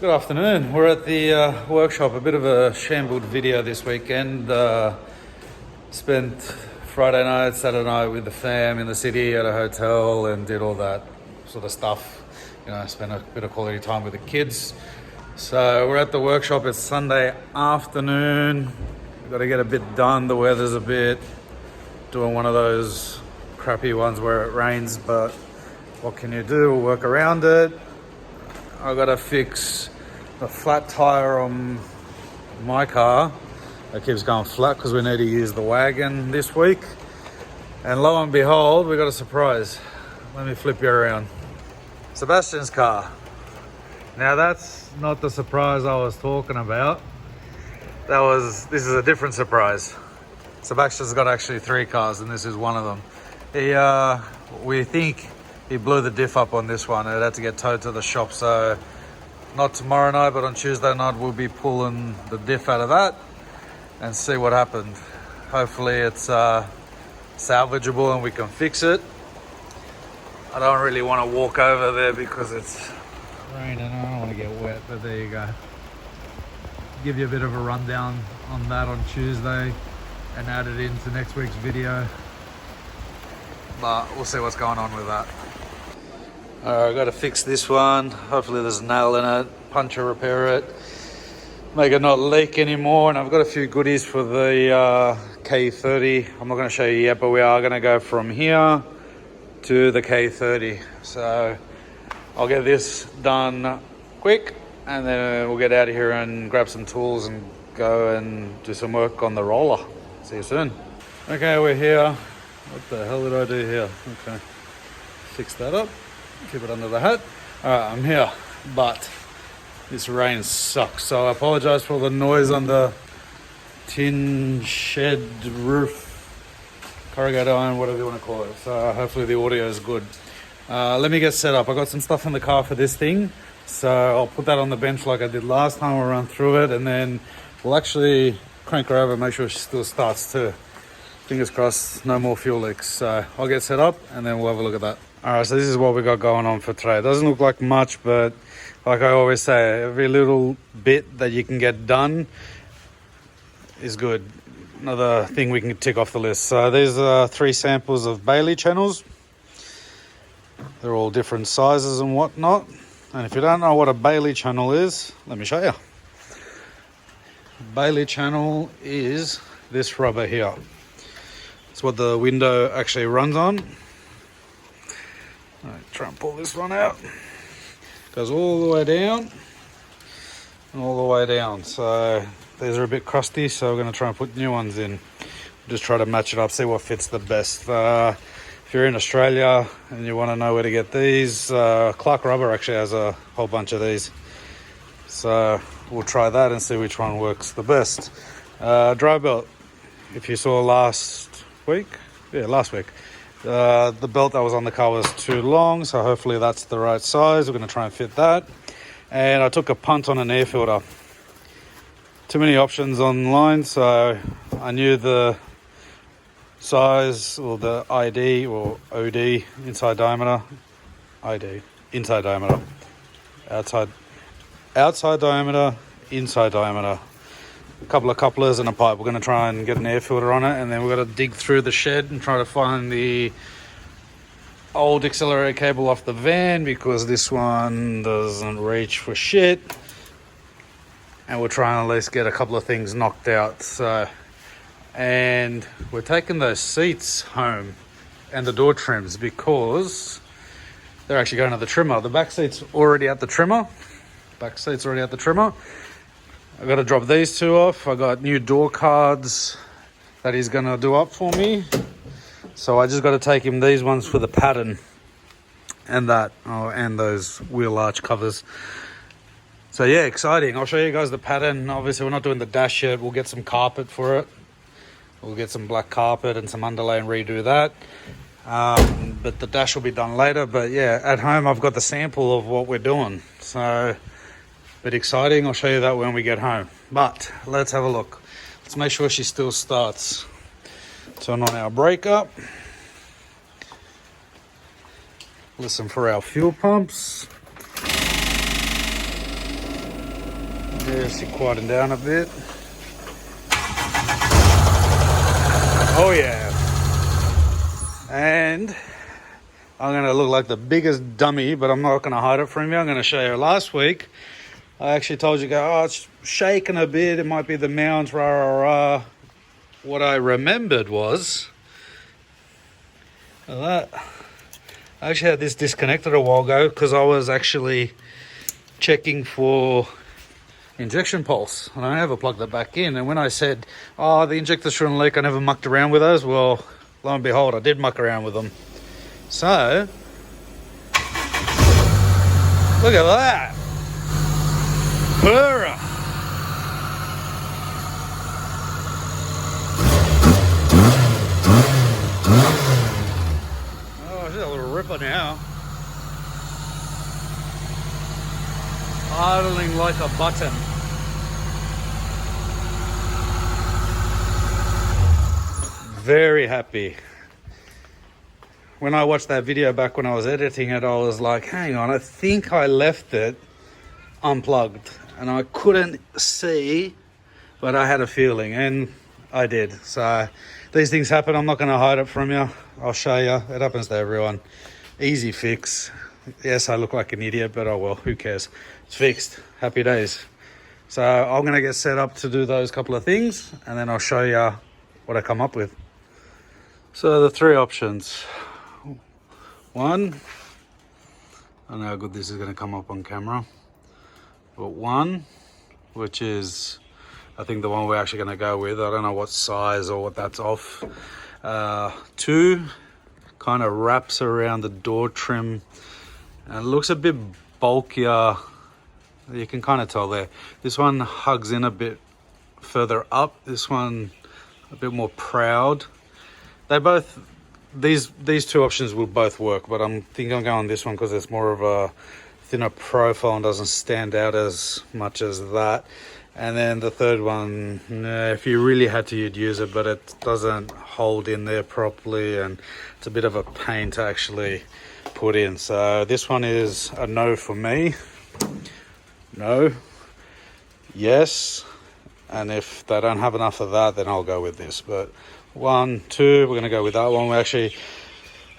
Good afternoon. We're at the workshop. A bit of a shambled video this weekend. Spent Friday night, Saturday night with the fam in the city at a hotel and did all that sort of stuff. You know, spent a bit of quality time with the kids. So we're at the workshop. It's Sunday afternoon. We've got to get a bit done. The weather's a bit doing one of those crappy ones where it rains, but what can you do? We'll work around it. I've got to fix the flat tire on my car that keeps going flat because we need to use the wagon this week. And lo and behold, we got a surprise. Let me flip you around. Sebastian's car. Now that's not the surprise I was talking about. This is a different surprise. Sebastian's got actually 3 cars and this is one of them. We think he blew the diff up on this one. It had to get towed to the shop, so not tomorrow night, but on Tuesday night we'll be pulling the diff out of that and see what happened. Hopefully it's salvageable and we can fix it. I don't really want to walk over there because it's raining. I don't want to get wet, but there you go. Give you a bit of a rundown on that on Tuesday and add it into next week's video. But we'll see what's going on with that. Alright, I've got to fix this one. Hopefully there's a nail in it. Puncture, repair it. Make it not leak anymore. And I've got a few goodies for the Ke30. I'm not going to show you yet, but we are going to go from here to the Ke30. So I'll get this done quick and then we'll get out of here and grab some tools and go and do some work on the roller. See you soon. Okay, we're here. What the hell did I do here? Okay, fix that up. Keep it under the hat. Alright, I'm here, but this rain sucks. So I apologize for all the noise on the tin shed roof, corrugated iron, whatever you want to call it. So hopefully the audio is good. Let me get set up. I got some stuff in the car for this thing. So I'll put that on the bench like I did last time. We'll run through it and then we'll actually crank her over, make sure she still starts too. Fingers crossed, no more fuel leaks. So I'll get set up and then we'll have a look at that. Alright, so this is what we got going on for today. It doesn't look like much, but like I always say, every little bit that you can get done is good. Another thing we can tick off the list. So these are 3 samples of Bailey channels. They're all different sizes and whatnot. And if you don't know what a Bailey channel is, let me show you. Bailey channel is this rubber here. It's what the window actually runs on. Right, try and pull this one out. Goes all the way down and all the way down. So these are a bit crusty, so we're going to try and put new ones in. Just try to match it up, see what fits the best. If you're in Australia and you want to know where to get these, Clark Rubber actually has a whole bunch of these. So we'll try that and see which one works the best. Dry belt. If you saw last week, the belt that was on the car was too long, so hopefully that's the right size. We're going to try and fit that. And I took a punt on an air filter. Too many options online, so I knew the size or the ID or OD, inside diameter, ID, inside diameter, outside diameter, inside diameter. A couple of couplers and a pipe. We're going to try and get an air filter on it, and then we're going to dig through the shed and try to find the old accelerator cable off the van because this one doesn't reach for shit, and we'll try and at least get a couple of things knocked out. So, and we're taking those seats home and the door trims because they're actually going to the trimmer. The back seat's already at the trimmer. I got to drop these 2 off. I got new door cards that he's going to do up for me. So I just got to take him these ones for the pattern and that, and those wheel arch covers. So yeah, exciting. I'll show you guys the pattern. Obviously we're not doing the dash yet. We'll get some carpet for it. We'll get some black carpet and some underlay and redo that. But the dash will be done later. But yeah, at home I've got the sample of what we're doing. So bit exciting. I'll show you that when we get home. But let's have a look. Let's make sure she still starts. Turn on our brake up. Listen for our fuel pumps. Just quieten down a bit. Oh yeah. And I'm going to look like the biggest dummy, but I'm not going to hide it from you. I'm going to show you. Last week, I actually told you, oh, it's shaking a bit. It might be the mounts, rah, rah, rah. What I remembered was that I actually had this disconnected a while ago because I was actually checking for injection pulse, and I never plugged it back in. And when I said, oh, the injector shouldn't leak, I never mucked around with those, well, lo and behold, I did muck around with them. So look at that. Purr. Oh, she's a little ripper now. Idling like a button. Very happy. When I watched that video back when I was editing it, I was like, hang on, I think I left it unplugged. And I couldn't see, but I had a feeling, and I did. So these things happen. I'm not going to hide it from you. I'll show you. It happens to everyone. Easy fix. Yes, I look like an idiot, but oh well, who cares? It's fixed. Happy days. So I'm going to get set up to do those couple of things, and then I'll show you what I come up with. So the three options. One, I don't know how good this is going to come up on camera, but one, which is, I think the one we're actually going to go with. I don't know what size or what that's off. Two, kind of wraps around the door trim and it looks a bit bulkier. You can kind of tell there. This one hugs in a bit further up. This one a bit more proud. They both, these two options will both work, but I'm thinking I'm going this one because it's more of a thinner profile and doesn't stand out as much as that. And then the third one, if you really had to, you'd use it, but it doesn't hold in there properly and it's a bit of a pain to actually put in. So this one is a no for me. No, yes, and if they don't have enough of that, then I'll go with this. But 1, 2, we're going to go with that one. We actually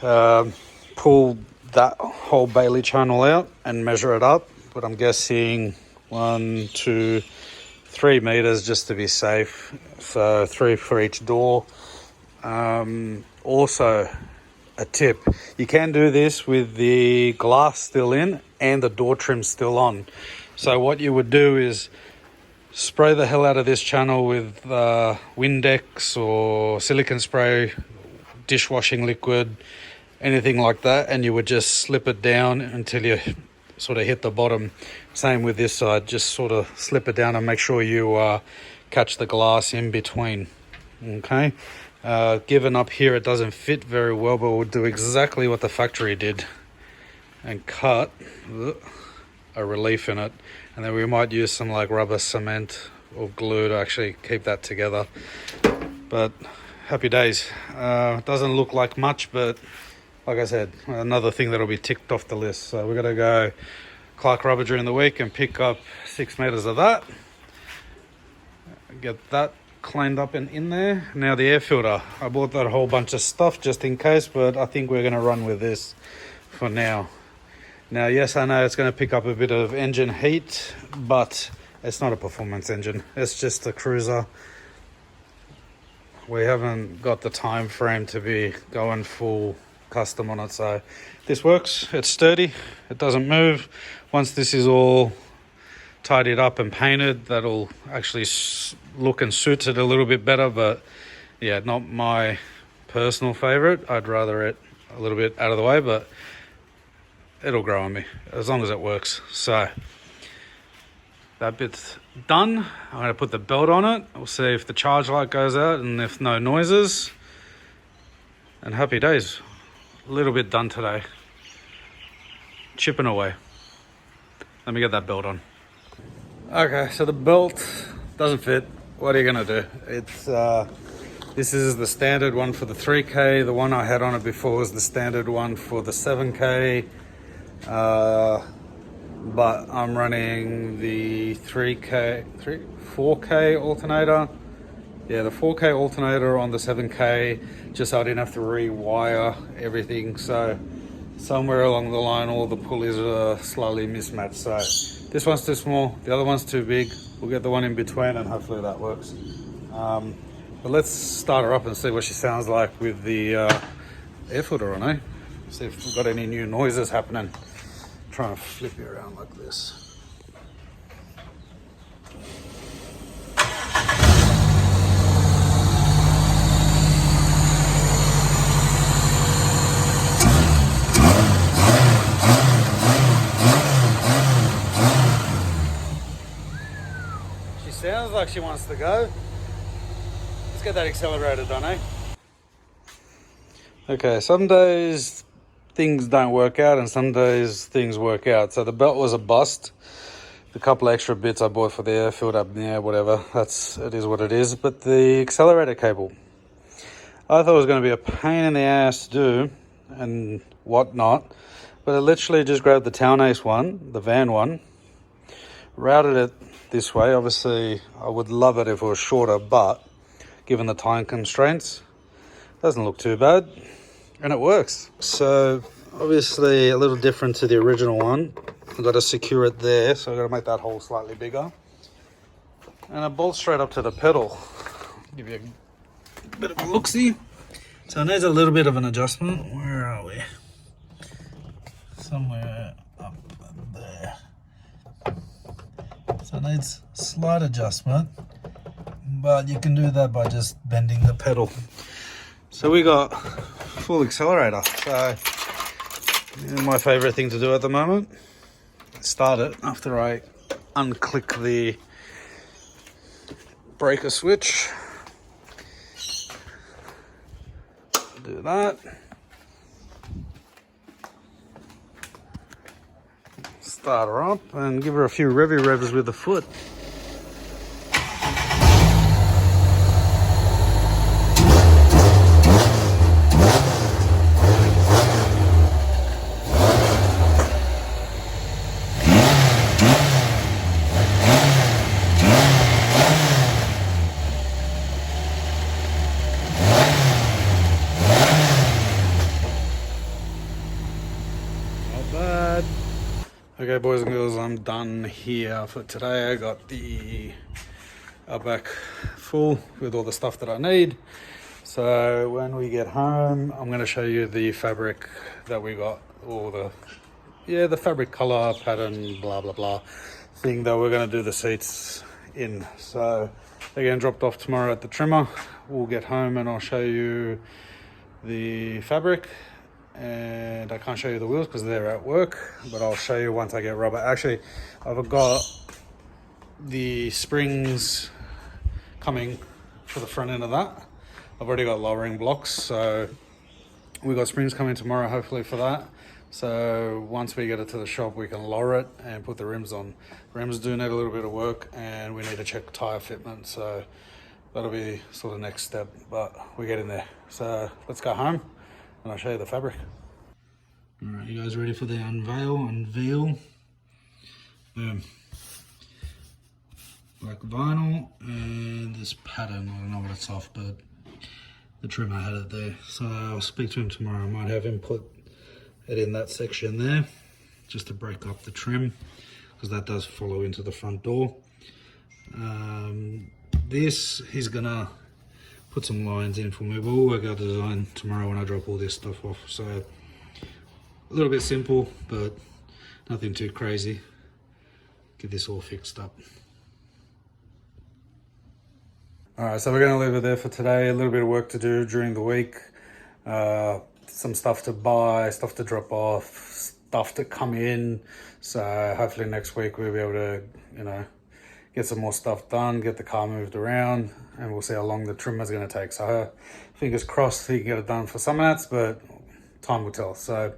pull that whole Bailey channel out and measure it up, but I'm guessing 1, 2, 3 meters just to be safe. So 3 for each door. Also a tip, you can do this with the glass still in and the door trim still on. So what you would do is spray the hell out of this channel with Windex or silicone spray, dishwashing liquid, anything like that, and you would just slip it down until you sort of hit the bottom. Same with this side, just sort of slip it down and make sure you catch the glass in between. Okay, given up here it doesn't fit very well, but we'll do exactly what the factory did and cut a relief in it, and then we might use some like rubber cement or glue to actually keep that together. But happy days. Doesn't look like much, but like I said, another thing that'll be ticked off the list. So we're gonna go Clark Rubber during the week and pick up 6 meters of that, get that cleaned up and in there. Now the air filter, I bought that whole bunch of stuff just in case, but I think we're gonna run with this for now. Now, yes, I know it's going to pick up a bit of engine heat, but it's not a performance engine. It's just a cruiser. We haven't got the time frame to be going full custom on it. So this works. It's sturdy. It doesn't move. Once this is all tidied up and painted, that'll actually look and suit it a little bit better. But yeah, not my personal favorite. I'd rather it a little bit out of the way, but it'll grow on me as long as it works. So that bit's done. I'm going to put the belt on it. We'll see if the charge light goes out and if no noises. And happy days. A little bit done today. Chipping away. Let me get that belt on. Okay, so the belt doesn't fit. What are you going to do? It's this is the standard one for the 3K. The one I had on it before was the standard one for the 7K. but I'm running the 4K alternator. Yeah, the 4K alternator on the 7K, just so I didn't have to rewire everything. So somewhere along the line, all the pulleys are slightly mismatched. So this one's too small, the other one's too big. We'll get the one in between and hopefully that works. But let's start her up and see what she sounds like with the air filter on, eh? See if we've got any new noises happening. Try and flip you around like this. She sounds like she wants to go. Let's get that accelerator done, eh? Okay, some days things don't work out and some days things work out. So the belt was a bust. The couple extra bits I bought for the air filter, yeah, whatever. It is what it is. But the accelerator cable, I thought it was going to be a pain in the ass to do and whatnot. But I literally just grabbed the Town Ace one, the van one, routed it this way. Obviously, I would love it if it was shorter, but given the time constraints, doesn't look too bad. And it works. So obviously a little different to the original one. I've got to secure it there, so I've got to make that hole slightly bigger. And it bolts straight up to the pedal. Give you a bit of a look-see. So it needs a little bit of an adjustment. Where are we? Somewhere up there. So it needs slight adjustment, but you can do that by just bending the pedal. So we got full accelerator. So my favorite thing to do at the moment, start it after I unclick the breaker switch. Do that. Start her up and give her a few revvy revs with the foot. Bad. Okay, boys and girls, I'm done here for today. I got the Outback full with all the stuff that I need. So when we get home, I'm going to show you the fabric that we got, all the fabric color pattern, blah blah blah thing that we're going to do the seats in. So they're getting dropped off tomorrow at the trimmer. We'll get home and I'll show you the fabric. And I can't show you the wheels because they're at work, but I'll show you once I get rubber. Actually, I've got the springs coming for the front end of that. I've already got lowering blocks, so we got springs coming tomorrow hopefully for that. So once we get it to the shop, we can lower it and put the rims on. Rims do need a little bit of work and we need to check tire fitment, so that'll be sort of next step, but we're getting there. So let's go home and I'll show you the fabric. All right, you guys ready for the unveil? Boom. Black vinyl and this pattern, I don't know what it's off, but the trimmer had it there. So I'll speak to him tomorrow. I might have him put it in that section there just to break up the trim, because that does follow into the front door. This, he's gonna put some lines in for me. We'll work out the design tomorrow when I drop all this stuff off. So a little bit simple, but nothing too crazy. Get this all fixed up. All right, so we're gonna leave it there for today. A little bit of work to do during the week. Some stuff to buy, stuff to drop off, stuff to come in. So hopefully next week we'll be able to, get some more stuff done, get the car moved around, and we'll see how long the trimmer's gonna take. So fingers crossed he can get it done for some minutes, but time will tell. So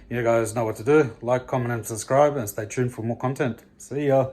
you guys know what to do. Like, comment, and subscribe, and stay tuned for more content. See ya.